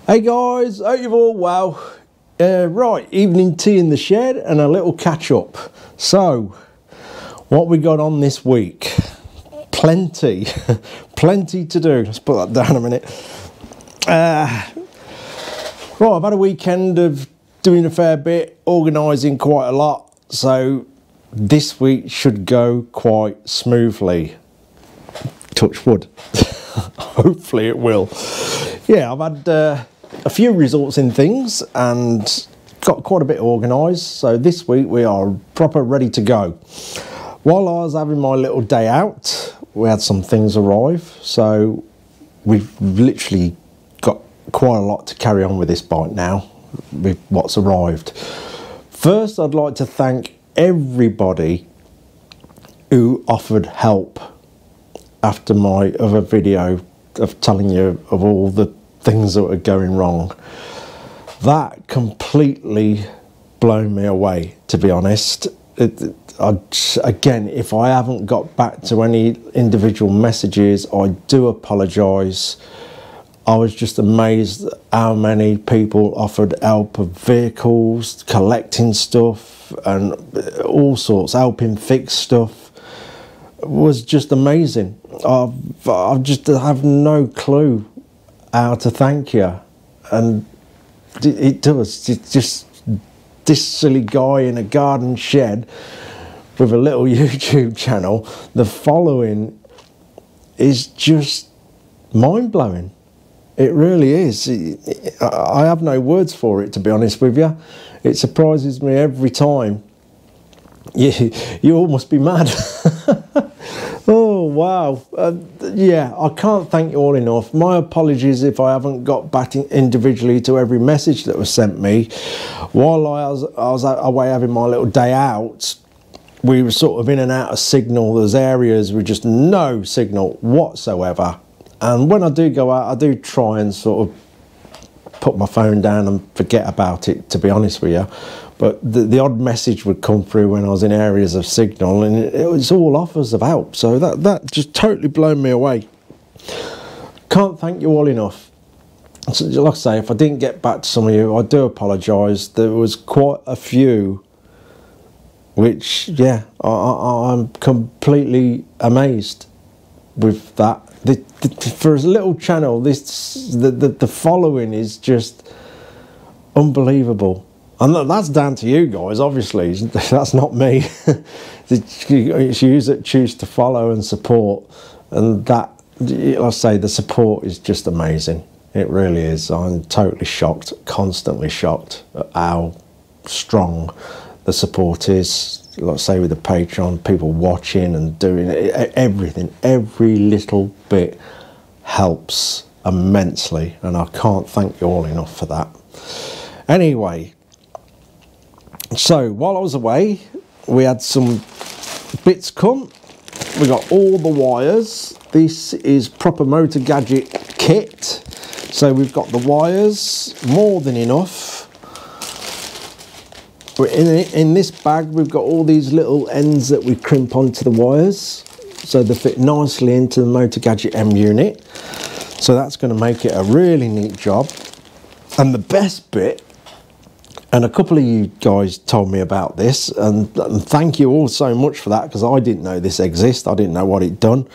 Hey guys, hope you're all well. Right, evening tea in the shed and a little catch up. So, what we got on this week? Plenty, plenty to do. Let's put that down a minute. Right, I've had a weekend of doing a fair bit, organising quite a lot. So, this week should go quite smoothly. Touch wood. Hopefully it will. Yeah, I've had a few results in things and got quite a bit organised. So this week we are proper ready to go. While I was having my little day out, we had some things arrive. So we've literally got quite a lot to carry on with this bike now, with what's arrived. First, I'd like to thank everybody who offered help after my other video of telling you of all the things that were going wrong. That completely blown me away, to be honest. Again, if I haven't got back to any individual messages, I do apologise. I was just amazed at how many people offered help of vehicles, collecting stuff and all sorts, helping fix stuff. It was just amazing. I just have no clue how to thank you, and it does. It's just this silly guy in a garden shed with a little YouTube channel. The following is just mind-blowing. It really is. I have no words for it, to be honest with you. It surprises me every time. You all must be mad. Oh wow. Yeah, I can't thank you all enough. My apologies if I haven't got back individually to every message that was sent me. While I was away having my little day out, we were sort of in and out of signal. There's areas with just no signal whatsoever, and when I do go out, I do try and sort of put my phone down and forget about it, to be honest with you. But the odd message would come through when I was in areas of signal, and it was all offers of help. So that just totally blown me away. Can't thank you all enough. So, like I say, if I didn't get back to some of you, I do apologise. There was quite a few, which, yeah, I'm completely amazed with that. For a little channel, the following is just unbelievable. And that's down to you guys, obviously. That's not me. It's you that choose to follow and support. And that, like I say, the support is just amazing. It really is. I'm totally shocked, constantly shocked at how strong the support is. Like I say, with the Patreon, people watching and doing everything. Every little bit helps immensely. And I can't thank you all enough for that. Anyway. So while I was away, we had some bits come. We got all the wires. This is proper Motor Gadget kit. So we've got the wires, more than enough. In this bag, we've got all these little ends that we crimp onto the wires, so they fit nicely into the Motor Gadget M unit. So that's going to make it a really neat job. And the best bit, and a couple of you guys told me about this, and thank you all so much for that, because I didn't know this exists. I didn't know what it done.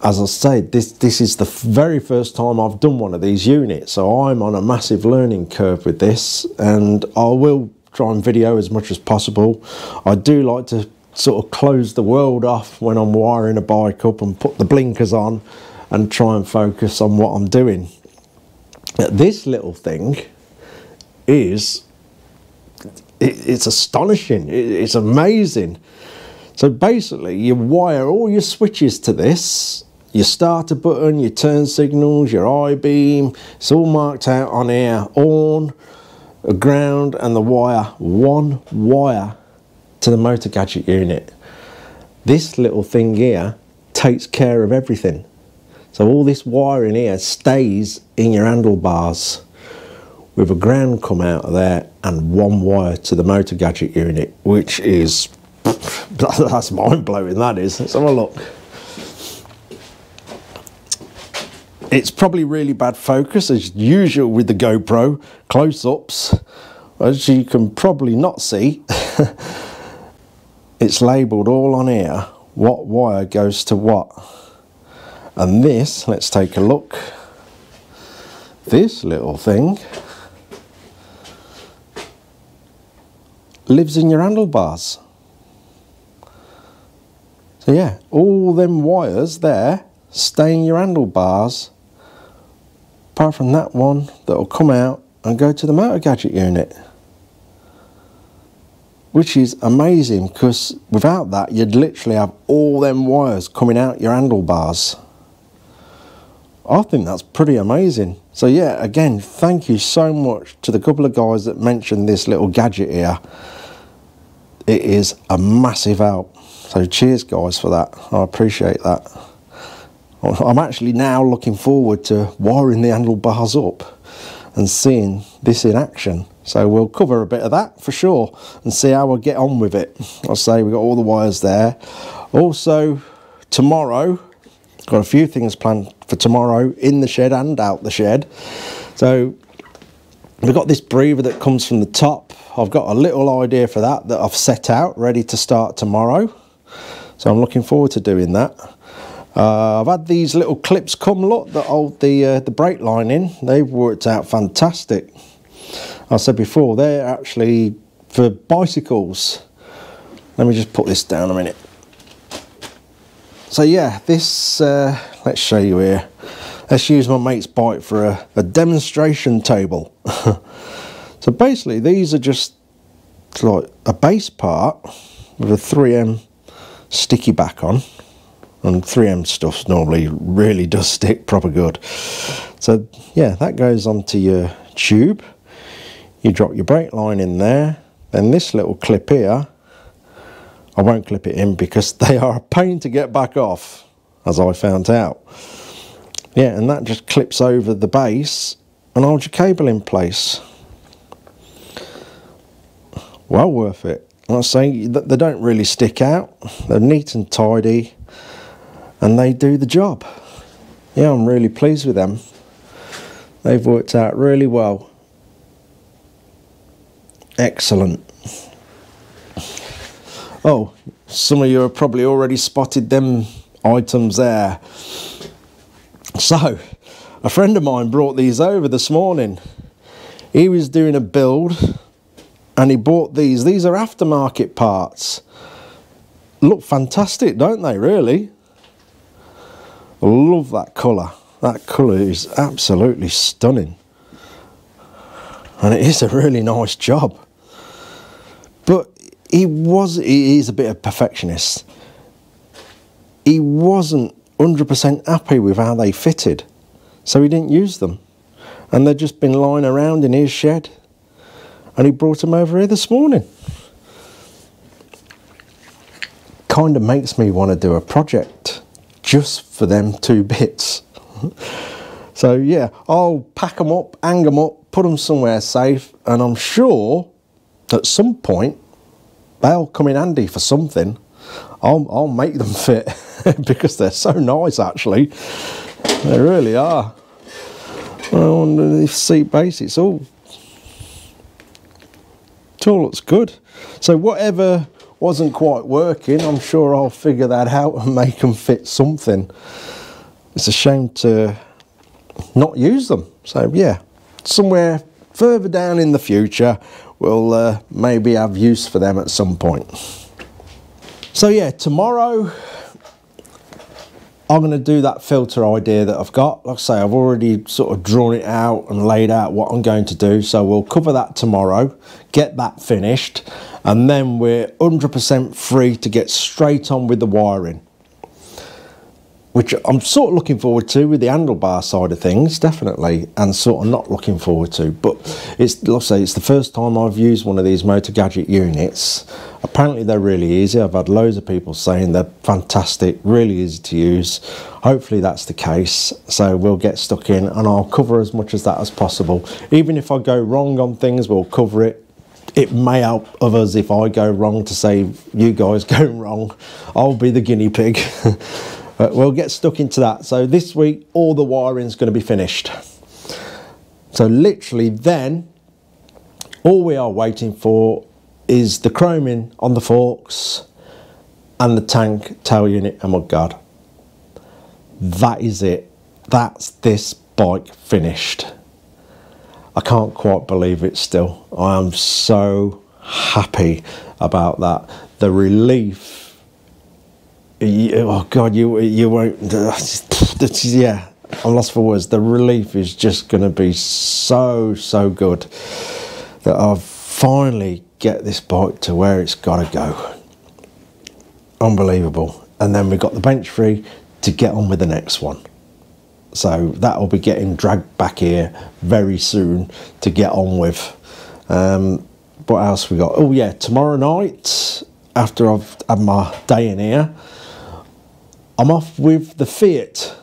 As I said, this is the very first time I've done one of these units, so I'm on a massive learning curve with this, and I will try and video as much as possible. I do like to sort of close the world off when I'm wiring a bike up and put the blinkers on and try and focus on what I'm doing. This little thing is... It's astonishing. It's amazing. So basically, you wire all your switches to this, your starter button, your turn signals, your I-beam. It's all marked out on here. On, ground, and the wire. One wire to the Motor Gadget unit. This little thing here takes care of everything. So all this wiring here stays in your handlebars, with a ground come out of there and one wire to the Motor Gadget unit, which is, that's mind-blowing, that is. Let's have a look. It's probably really bad focus as usual with the GoPro close-ups, as you can probably not see. It's labelled all on here what wire goes to what, and this, let's take a look, this little thing lives in your handlebars. So yeah, all them wires there stay in your handlebars, apart from that one that will come out and go to the motor gadget unit, which is amazing, because without that you'd literally have all them wires coming out your handlebars. I think that's pretty amazing. So yeah, again, thank you so much to the couple of guys that mentioned this little gadget here. It is a massive help. So cheers guys for that. I appreciate that. I'm actually now looking forward to wiring the handlebars up and seeing this in action. So we'll cover a bit of that for sure and see how we'll get on with it. I'll say we've got all the wires there. Also tomorrow, got a few things planned for tomorrow in the shed and out the shed. So we've got this breather that comes from the top. I've got a little idea for that I've set out ready to start tomorrow. So I'm looking forward to doing that. I've had these little clips come, look, that hold the brake line in. They've worked out fantastic. I said before, they're actually for bicycles. Let me just put this down a minute. So yeah, this, let's show you here. Let's use my mate's bike for a demonstration table. So basically these are just like a base part with a 3M sticky back on. And 3M stuff normally really does stick proper good. So yeah, that goes onto your tube. You drop your brake line in there. Then this little clip here, I won't clip it in because they are a pain to get back off, as I found out. Yeah, and that just clips over the base and holds your cable in place. Well worth it. I say that they don't really stick out. They're neat and tidy, and they do the job. Yeah, I'm really pleased with them. They've worked out really well. Excellent. Oh, some of you have probably already spotted them items there. So, a friend of mine brought these over this morning. He was doing a build and he bought these. These are aftermarket parts. Look fantastic, don't they, really? I love that colour. That colour is absolutely stunning. And it is a really nice job. But he is a bit of a perfectionist. He wasn't 100% happy with how they fitted, so he didn't use them. And they'd just been lying around in his shed. And he brought them over here this morning. Kind of makes me want to do a project just for them two bits. So yeah, I'll pack them up, hang them up, put them somewhere safe, and I'm sure at some point they'll come in handy for something. I'll make them fit because they're so nice, actually. They really are. On the seat base, it all looks good. So whatever wasn't quite working, I'm sure I'll figure that out and make them fit something. It's a shame to not use them. So yeah, somewhere further down in the future we'll maybe have use for them at some point. So yeah, tomorrow I'm going to do that filter idea that I've got. Like I say, I've already sort of drawn it out and laid out what I'm going to do. So we'll cover that tomorrow, get that finished, and then we're 100% free to get straight on with the wiring, which I'm sort of looking forward to with the handlebar side of things, definitely, and sort of not looking forward to. But it's, like I say, it's the first time I've used one of these Motor Gadget units. Apparently they're really easy. I've had loads of people saying they're fantastic, really easy to use. Hopefully that's the case. So we'll get stuck in and I'll cover as much as that as possible. Even if I go wrong on things, we'll cover it. It may help others if I go wrong to save you guys going wrong. I'll be the guinea pig. But we'll get stuck into that. So this week, all the wiring's going to be finished. So literally then, all we are waiting for is the chroming on the forks and the tank, tail unit and mudguard. That is it. That's this bike finished. I can't quite believe it still. I am so happy about that. The relief. Oh God, you won't. Yeah, I'm lost for words. The relief is just going to be so good that I've finally get this bike to where it's got to go. Unbelievable. And then we've got the bench free to get on with the next one. So that will be getting dragged back here very soon to get on with. What else we got? Oh yeah, tomorrow night, after I've had my day in here, I'm off with the Fiat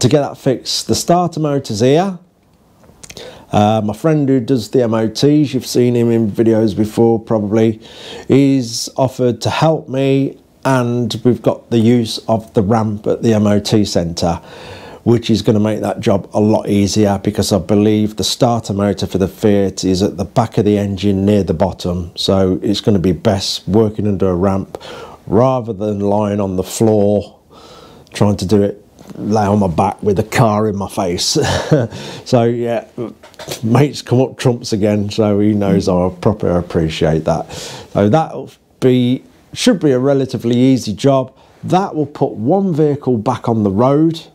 to get that fixed. The starter motor's here. My friend who does the MOTs, you've seen him in videos before probably, he's offered to help me, and we've got the use of the ramp at the MOT centre, which is going to make that job a lot easier, because I believe the starter motor for the Fiat is at the back of the engine near the bottom, so it's going to be best working under a ramp rather than lying on the floor trying to do it, lay on my back with a car in my face. So yeah, mates come up trumps again, so he knows I properly appreciate that. So that'll be, should be a relatively easy job. That will put one vehicle back on the road,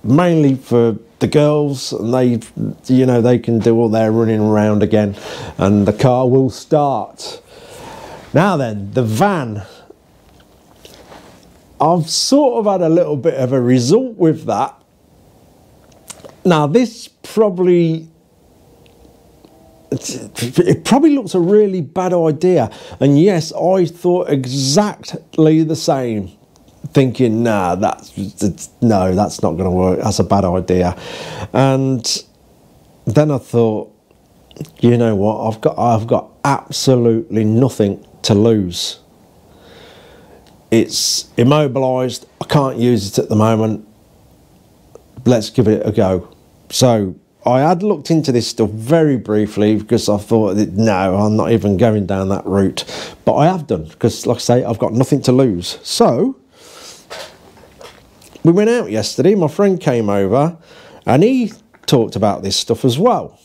mainly for the girls, and they, you know, they can do all their running around again, and the car will start. Now then, the van. I've sort of had a little bit of a result with that. Now this probably, it probably looks a really bad idea, and yes, I thought exactly the same, thinking nah, no, that's not going to work, that's a bad idea. And then I thought, you know what, I've got absolutely nothing to lose. It's immobilised, I can't use it at the moment, let's give it a go. So I had looked into this stuff very briefly, because I thought, no, I'm not even going down that route. But I have done, because like I say, I've got nothing to lose. So we went out yesterday, my friend came over and he talked about this stuff as well.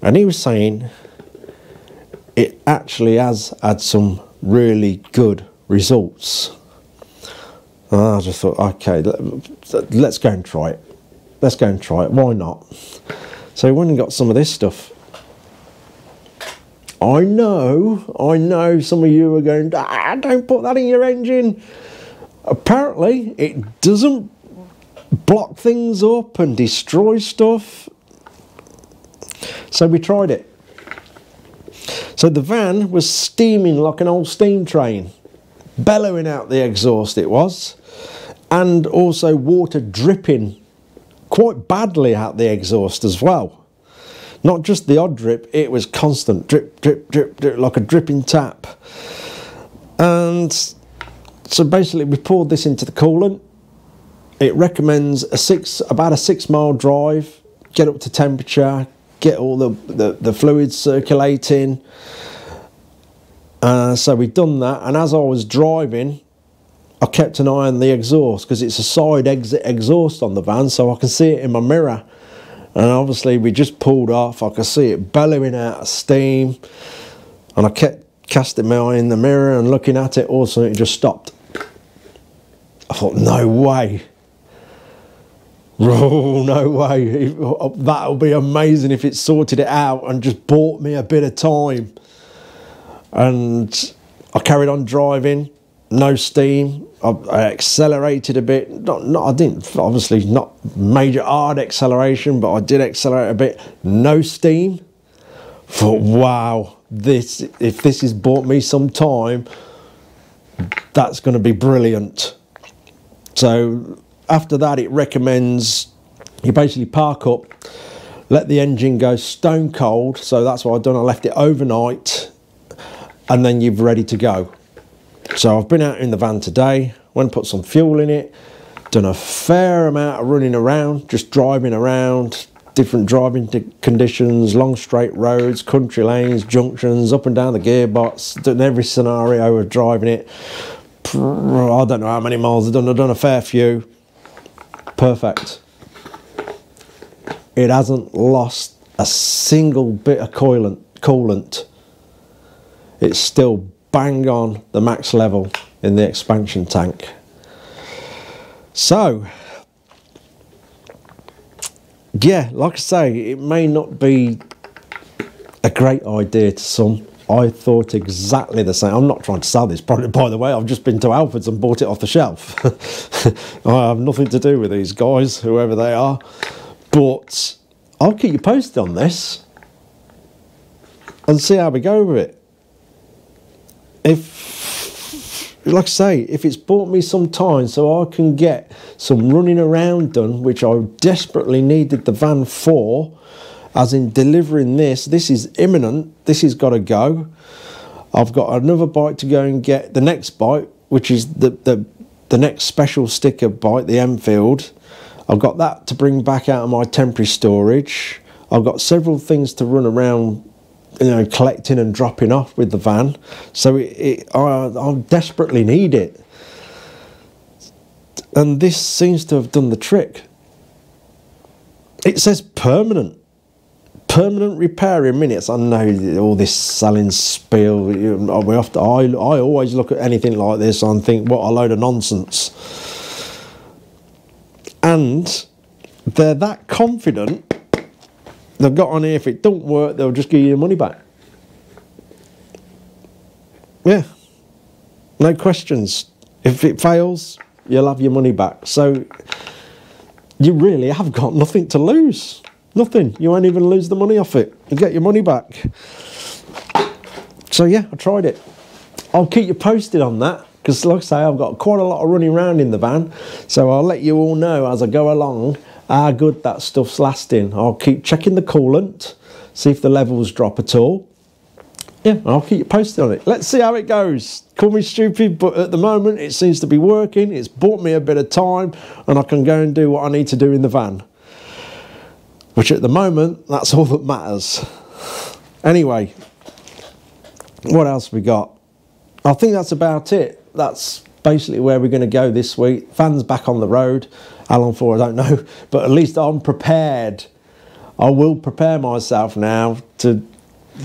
And he was saying it actually has had some really good results. And I just thought, okay, let's go and try it. Let's go and try it, why not? So we went and got some of this stuff. I know some of you are going, don't put that in your engine. Apparently it doesn't block things up and destroy stuff. So we tried it. So the van was steaming like an old steam train, bellowing out the exhaust it was, and also water dripping quite badly out the exhaust as well. Not just the odd drip, it was constant drip, drip, drip, drip, like a dripping tap. And so basically we poured this into the coolant. It recommends about a 6 mile drive, get up to temperature, get all the fluids circulating. So we've done that, and as I was driving, I kept an eye on the exhaust, because it's a side exit exhaust on the van, so I can see it in my mirror. And obviously we just pulled off, I could see it bellowing out of steam, and I kept casting my eye in the mirror and looking at it, all of a sudden it just stopped. I thought, no way. Oh, no way. That'll be amazing if it sorted it out and just bought me a bit of time. And I carried on driving, no steam. I accelerated a bit. I didn't, obviously not major hard acceleration, but I did accelerate a bit. No steam. Thought, wow, if this has bought me some time, that's going to be brilliant. So after that, it recommends you basically park up, let the engine go stone cold. So that's what I've done. I left it overnight, and then you're ready to go. So I've been out in the van today, went and put some fuel in it, done a fair amount of running around, just driving around, different driving conditions, long straight roads, country lanes, junctions, up and down the gearbox, done every scenario of driving it. I don't know how many miles I've done a fair few. Perfect. It hasn't lost a single bit of coolant. It's still bang on the max level in the expansion tank. So yeah, like I say, it may not be a great idea to some. I thought exactly the same. I'm not trying to sell this product, by the way. I've just been to Alfred's and bought it off the shelf. I have nothing to do with these guys, whoever they are. But I'll keep you posted on this and see how we go with it. If, like I say, if it's bought me some time so I can get some running around done, which I desperately needed the van for, as in delivering this is imminent, this has got to go. I've got another bike to go and get, the next bike, which is the next special sticker bike, the Enfield. I've got that to bring back out of my temporary storage. I've got several things to run around, you know, collecting and dropping off with the van. So I desperately need it. And this seems to have done the trick. It says permanent repair in minutes. I know all this selling spiel. I always look at anything like this and think, what a load of nonsense. And they're that confident. They've got on here, if it don't work, they'll just give you your money back. Yeah, no questions. If it fails, you'll have your money back. So you really have got nothing to lose. Nothing. You won't even lose the money off it. You get your money back. So yeah, I tried it. I'll keep you posted on that, because like I say, I've got quite a lot of running around in the van. So I'll let you all know as I go along how good that stuff's lasting. I'll keep checking the coolant, see if the levels drop at all. Yeah, I'll keep you posted on it. Let's see how it goes. Call me stupid, but at the moment it seems to be working. It's bought me a bit of time and I can go and do what I need to do in the van. Which at the moment, that's all that matters. Anyway, what else we got? I think that's about it. That's basically where we're going to go this week. Van's back on the road. How long for, I don't know. But at least I'm prepared. I will prepare myself now to,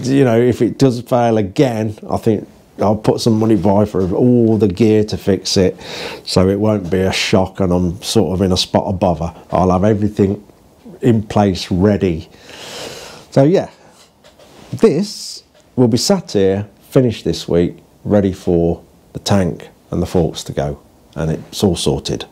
you know, if it does fail again, I think I'll put some money by for all the gear to fix it. So it won't be a shock and I'm sort of in a spot of bother. I'll have everything in place, ready. So yeah, this will be sat here, finished this week, ready for the tank and the forks to go, and it's all sorted.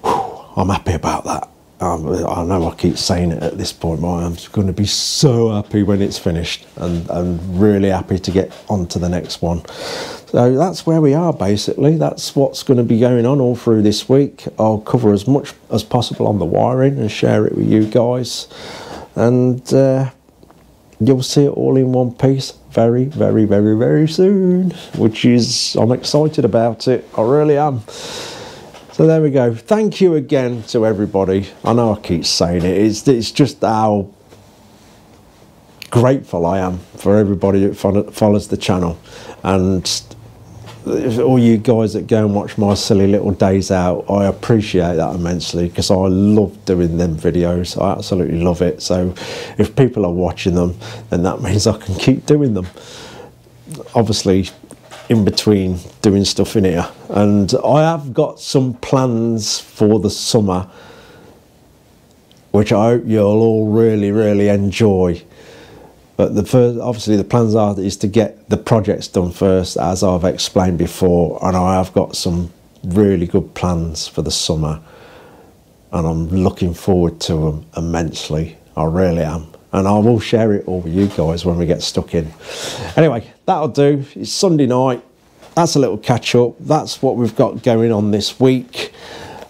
Whew, I'm happy about that. I know I keep saying it at this point, but I'm going to be so happy when it's finished, and I'm really happy to get on to the next one. So that's where we are basically. That's what's going to be going on all through this week. I'll cover as much as possible on the wiring and share it with you guys, and you'll see it all in one piece very, very, very, very soon, which is, I'm excited about it. I really am. So there we go. Thank you again to everybody. I know I keep saying it. It's just how grateful I am for everybody that follows the channel, and all you guys that go and watch my silly little days out. I appreciate that immensely, because I love doing them videos. I absolutely love it. So if people are watching them, then that means I can keep doing them. Obviously, in between doing stuff in here, and I have got some plans for the summer which I hope you'll all really, really enjoy. But obviously the plans is to get the projects done first, as I've explained before, and I have got some really good plans for the summer, and I'm looking forward to them immensely. I really am. And I will share it all with you guys when we get stuck in. Anyway, that'll do. It's Sunday night. That's a little catch up. That's what we've got going on this week.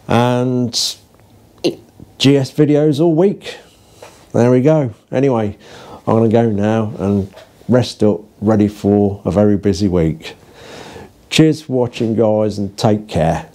And GS videos all week. There we go. Anyway, I'm going to go now and rest up, ready for a very busy week. Cheers for watching, guys, and take care.